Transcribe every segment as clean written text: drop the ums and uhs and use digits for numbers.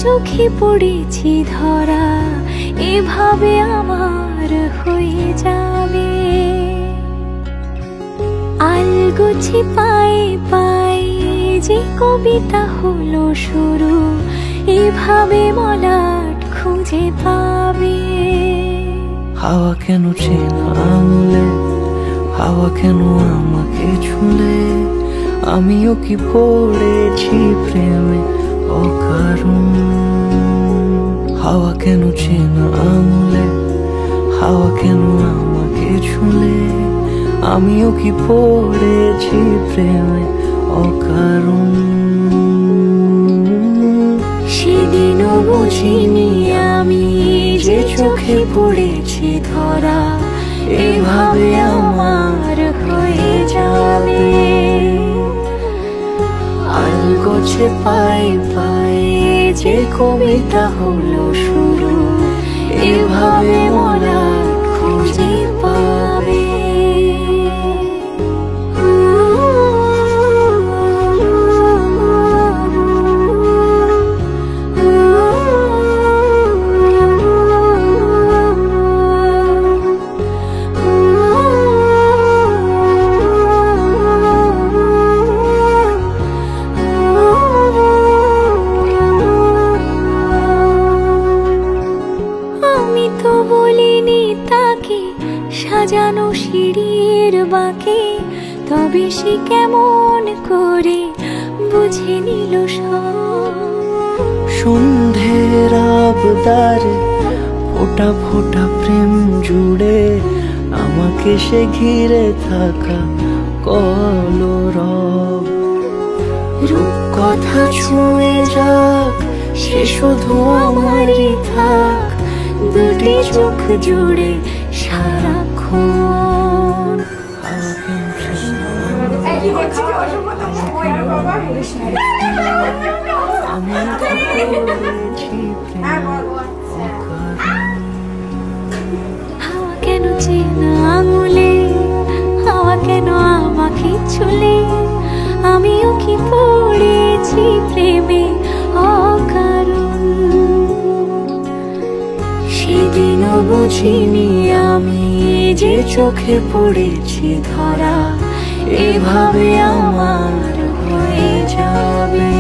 চোখে পড়েছি ধরা, এভাবে আমার হয়ে যাবে। আলগোছে পায়ে পায়ে যে কবিতা হলো শুরু, এভাবে মলাট খুঁজে পাবে। হাওয়া কেন চেনা আঙুলে, হাওয়া কেন আমাকে ছুলে, আমিও কি পড়েছি প্রেমে অকারণ। হাওয়া কেন চেনা আঙুলে, হাওয়া কেন আমাকে ছুলে, আমিও কি পড়েছি প্রেমে অকারণ। সেদিনও বুঝিনি আমি যে চোখে পড়েছি ধরা, এভাবে আমার হয়ে যাবে। আলগোছে পায়ে পায়ে যে কবিতা হলো শুরু, এভাবে মলাট খুঁজে পাবে। সাজানো সিঁড়ির বাঁকে, তবে সে কেমন করে বুঝে নিল সব। সন্ধ্যের আবদারে ফোটা ফোটা প্রেম জুড়ে, আমাকে সে ঘিরে থাকা কলরব। রূপকথা ছুঁয়ে যাক, সে শুধু আমারই থাক, দুটি চোখ জুড়ে সারাক্ষণ। হাওয়া কেন চেনা আঙুলে, হাওয়া কেন আমাকে ছুলে, আমিও কি পড়েছি প্রেমে অকারণ। সেদিনও বুঝিনি আমি যে চোখে পড়েছি ধরা, এভাবে আমার হয়ে যাবে।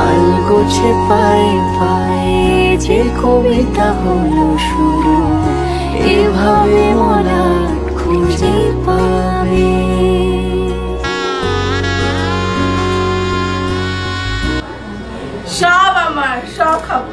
আলগোছে পায়ে পায়ে যে কবিতা হলো শুরু, এভাবে মলাট খুঁজে পাবে। সব আমার, সব খাবো।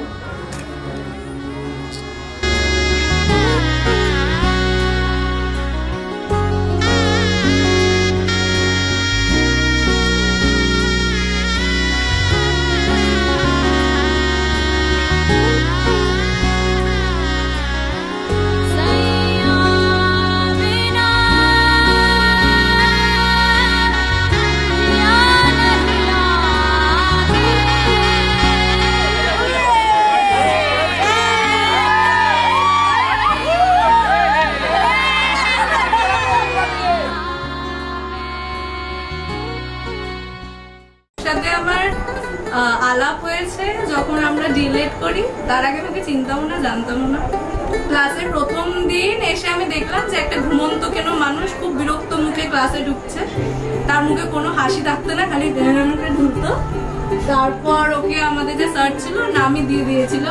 সাথে আমার আলাপ হয়েছে যখন আমরা ডিলেট করি, তার আগে আমাকে চিনতাম না, জানতাম না। ক্লাসের প্রথম দিন এসে আমি দেখলাম যে একটা ঘুমন্ত কেন মানুষ খুব বিরক্ত মুখে ক্লাসে ঢুকছে, তার মুখে কোনো হাসি থাকতো না, খালি মুখে ঢুকতো। তারপর ওকে আমাদের যে স্যার ছিল নামই দিয়ে দিয়েছিল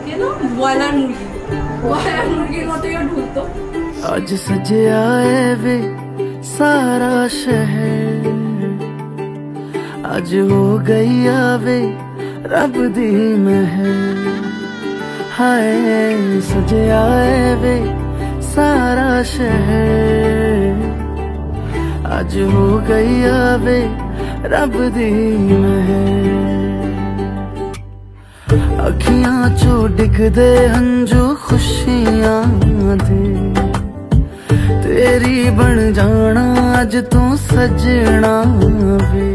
কেন ব্রয়লার মুরগি, ব্রয়লার মুরগির মতোই ঢুকতো। আজ সজে আয়ে वे सारा शहर, आज हो गई आवे रब दी महर। हाय सजे आए वे सारा शहर, आज हो गई आवे रब दी महर। अखियां चो डिग दे हंजू खुशियां दे, तेरी बन जाना अज तू सजना वे।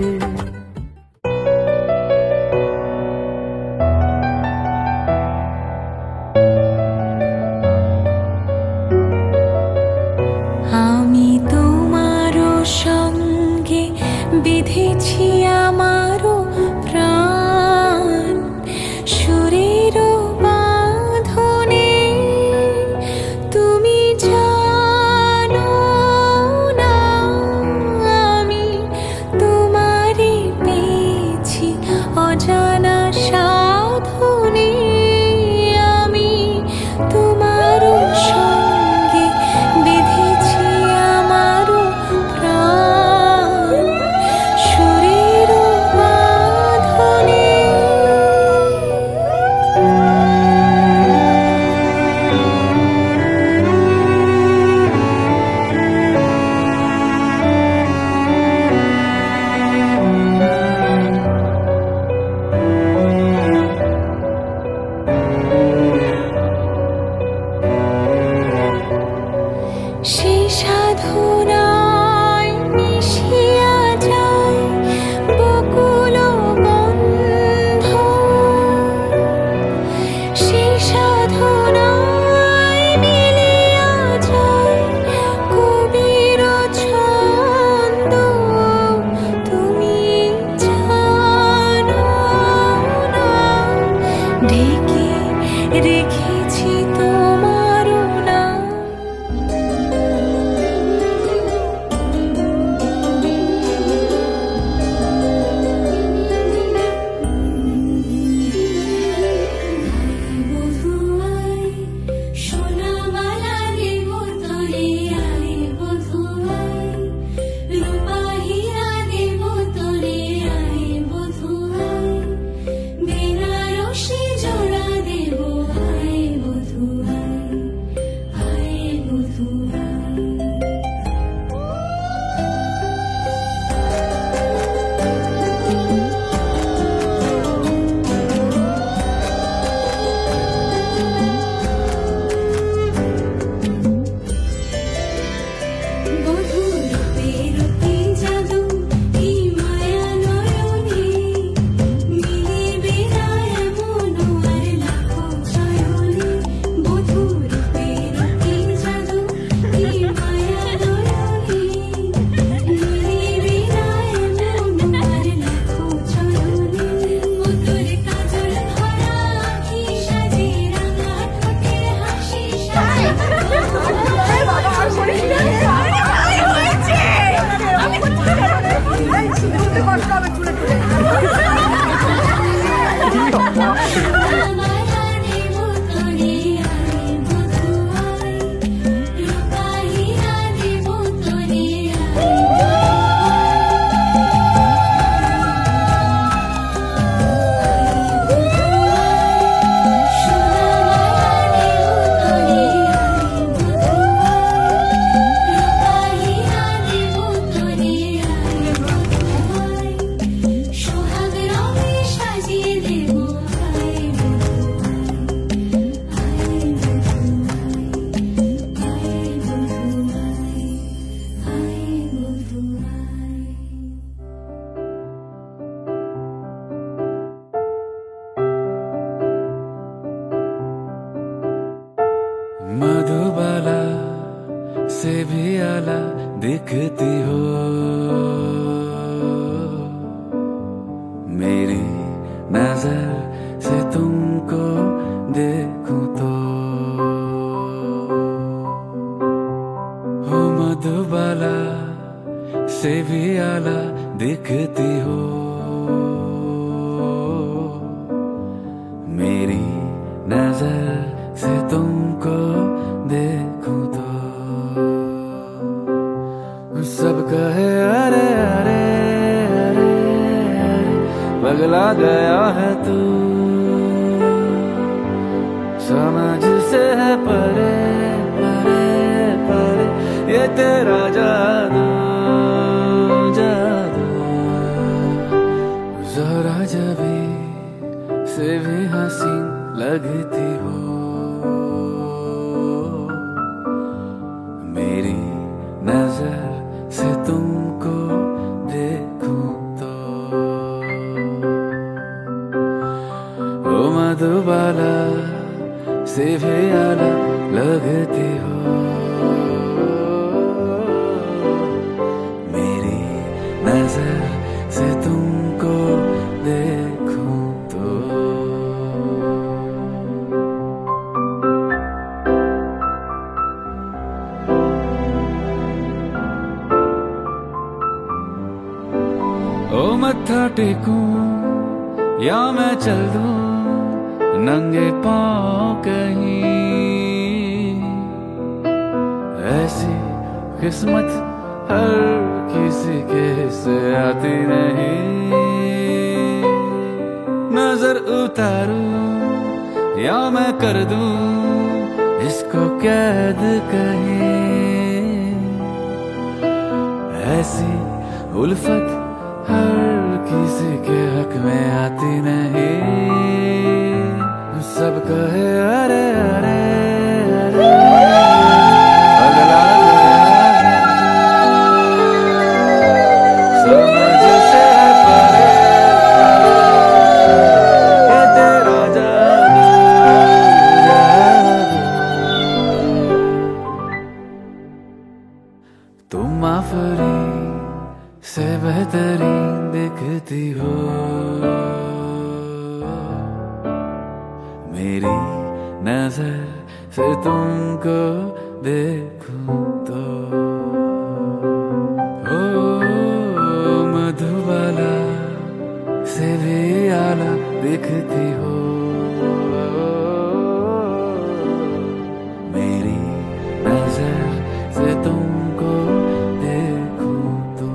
আমি তোমারও সঙ্গে বেঁধেছি আমারও প্রাণ, मधुबाला दिखती हो मेरी नजर से तुमको देखूं तो सब कहे अरे अरे अरे पगला गया है तू समझ से है परे परे परे ये तेरा जादू जादू जरा जबी से भी हसीन लगती हो मेरी नजर से तुमको देखूं तो ओ मधुबाला से भी अलग लगती हो मेरी नजर से तुमको देखूं तो ओ मत्था टेकूं या मैं चल दूं नंगे पाँव कहीं ऐसी किस्मत हर किसी के से आती नहीं नजर उतारूं या मैं कर दूं इसको कैद कहीं ऐसी उल्फत हर किसी के हक में आती नहीं सब कहे अरे अरे अरे पगला समझ से परे ये तेरा जादू तुम आफरी से बेहतरीन दिखती हो मेरी नजर से तुमको देखूं तो ओ मधुबाला से भी आला दिखती हो मेरी नजर से तुमको देखूं तो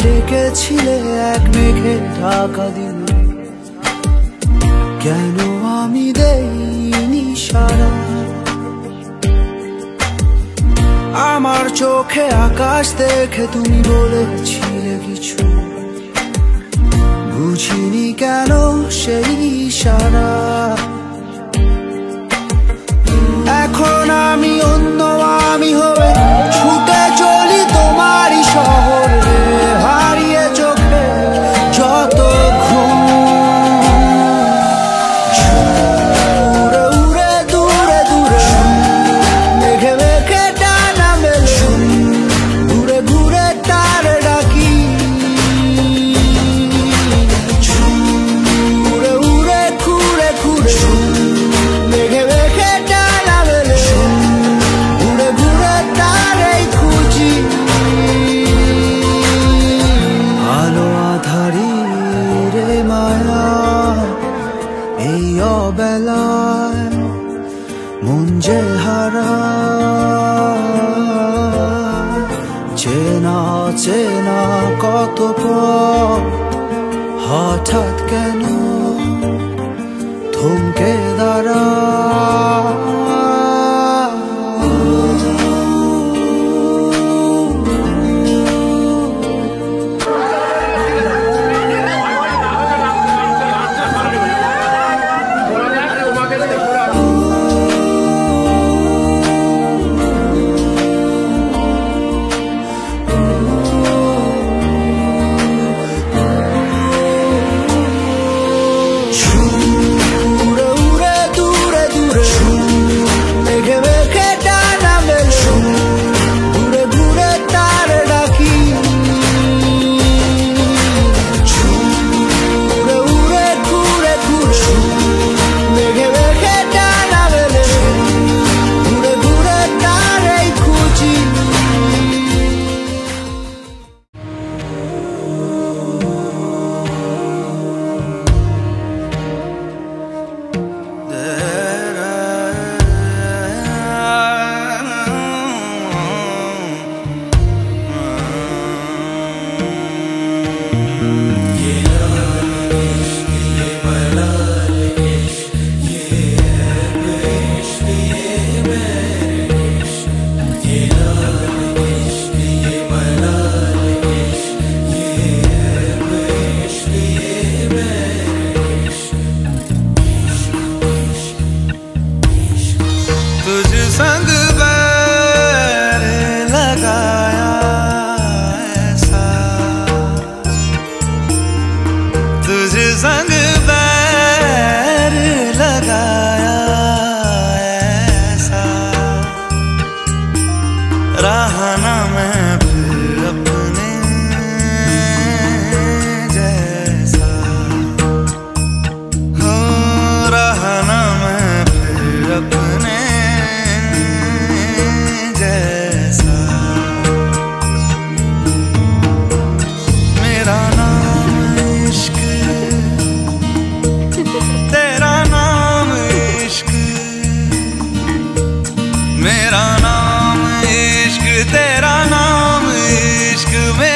ডেকেছিলে এক মেঘে ঢাকা দিন কেন আমি দেইনি সারা আমার চোখে আকাশ দেখে তুমি বলেছিলে কিছু বুঝিনি কেন সেই ইশারা এখন আমি অন্য আমি হয়ে ছুটে চলি তোমারই শহরে হারিয়ে চোখে যত ঘুম উড়ে উড়ে দূরে দূরে মেঘে মেঘে টানা মেলে ঘুরে ঘুরে তার ডাকি উড়ে উড়ে ঘুরে ঘুরে মেঘে মেঘে টানা মেলে ঘুরে ঘুরে তারই খুঁজি আলো আধারি রে মায়া এই অবেলায় মন যে হারা চেনা চেনা কত পথ হঠাৎ কেন থমকে দাঁড়া संग बैर लगाया ऐसा, तुझे संग बैर लगाया ऐसा, रहा ना मैं फिर अपने जैसा, हो रहा ना मैं फिर अपने जैसा। मेरा नाम इश्क, तेरा नाम इश्क, मेरा नाम इश्क, तेरा नाम इश्क में